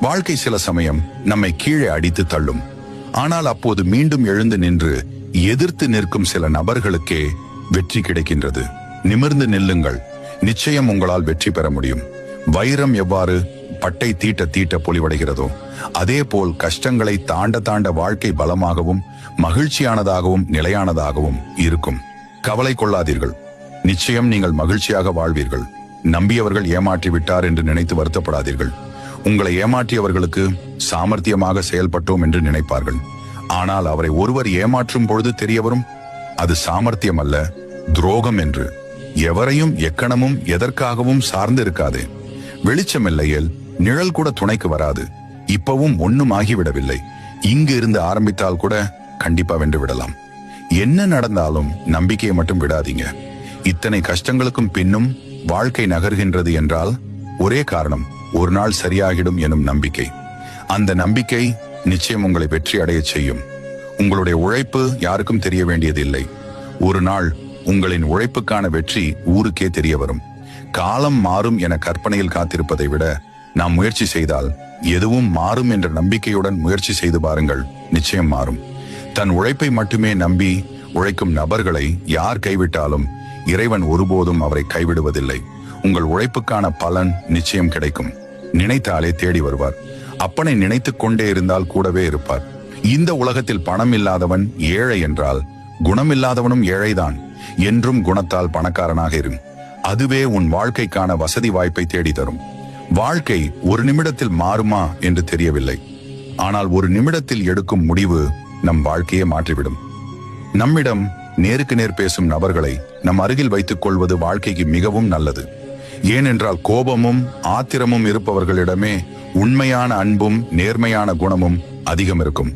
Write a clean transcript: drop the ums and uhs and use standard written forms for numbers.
வாழ்க்கை சில சமயம் நம்மை கீழே அடித்து தள்ளும். ஆனால் அப்போது மீண்டும் எழுந்து நின்று எதிர்த்து நிற்கும் சில நபர்களுக்கே வெற்றி கிடைக்கின்றது. நிமிர்ந்து நில்லுங்கள், நிச்சயம் உங்களால் வெற்றி பெற முடியும். வைரம் எவ்வாறு பட்டை தீட்ட தீட்ட பொலிவடைகிறதோ அதே போல் கஷ்டங்களை தாண்ட தாண்ட வாழ்க்கை பலமாகவும் மகிழ்ச்சியானதாகவும் நிலையானதாகவும் இருக்கும். கவலை கொள்ளாதீர்கள், நிச்சயம் நீங்கள் மகிழ்ச்சியாக வாழ்வீர்கள். நம்பியவர்கள் ஏமாற்றி விட்டார் என்று நினைத்து வருத்தப்படாதீர்கள். உங்களை ஏமாற்றியவர்களுக்கு சாமர்த்தியமாக செயல்பட்டோம் என்று நினைப்பார்கள். ஆனால் அவரை ஒருவர் ஏமாற்றும் பொழுது தெரியவரும் அது சாமர்த்தியம் அல்ல, துரோகம் என்று. எவரையும் எக்கணமும் எதற்காகவும் சார்ந்து இருக்காது. வெளிச்சம் இல்லையேல் நிழல் கூட துணைக்கு வராது. இப்பவும் ஒண்ணும் ஆகிவிடவில்லை. இங்கு இருந்து ஆரம்பித்தால் கூட கண்டிப்பா வென்று விடலாம். என்ன நடந்தாலும் நம்பிக்கையை மட்டும் விடாதீங்க. இத்தனை கஷ்டங்களுக்கும் பின்னும் வாழ்க்கை நகர்கின்றது என்றால் ஒரே காரணம், ஒரு நாள் சரியாகிடும் எனும் நம்பிக்கை. அந்த நம்பிக்கை நிச்சயம் உங்களை வெற்றி அடைய செய்யும். உங்களுடைய உழைப்பு யாருக்கும் தெரிய வேண்டியதில்லை. ஒரு நாள் உங்களின் உழைப்புக்கான வெற்றி ஊருக்கே தெரிய வரும். காலம் மாறும் என கற்பனையில் காத்திருப்பதை விட நாம் முயற்சி செய்தால் எதுவும் மாறும் என்ற நம்பிக்கையுடன் முயற்சி செய்து பாருங்கள், நிச்சயம் மாறும். தன் உழைப்பை மட்டுமே நம்பி உழைக்கும் நபர்களை யார் கைவிட்டாலும் இறைவன் ஒருபோதும் அவரை கைவிடுவதில்லை. உங்கள் உழைப்புக்கான பலன் நிச்சயம் கிடைக்கும். நினைத்தாலே தேடி வருவார். அப்பனை நினைத்துக் கொண்டே இருந்தால் கூடவே இருப்பார். இந்த உலகத்தில் பணம் இல்லாதவன் ஏழை என்றால் குணமில்லாதவனும் ஏழைதான். என்றும் குணத்தால் பணக்காரனாக இரு. அதுவே உன் வாழ்க்கைக்கான வசதி வாய்ப்பை தேடி தரும். வாழ்க்கை ஒரு நிமிடத்தில் மாறுமா என்று தெரியவில்லை. ஆனால் ஒரு நிமிடத்தில் எடுக்கும் முடிவு நம் வாழ்க்கையை மாற்றிவிடும். நம்மிடம் நேருக்கு நேர் பேசும் நபர்களை நம் அருகில் வைத்துக் கொள்வது வாழ்க்கைக்கு மிகவும் நல்லது. ஏனென்றால் கோபமும் ஆத்திரமும் இருப்பவர்களிடமே உண்மையான அன்பும் நேர்மையான குணமும் அதிகம் இருக்கும்.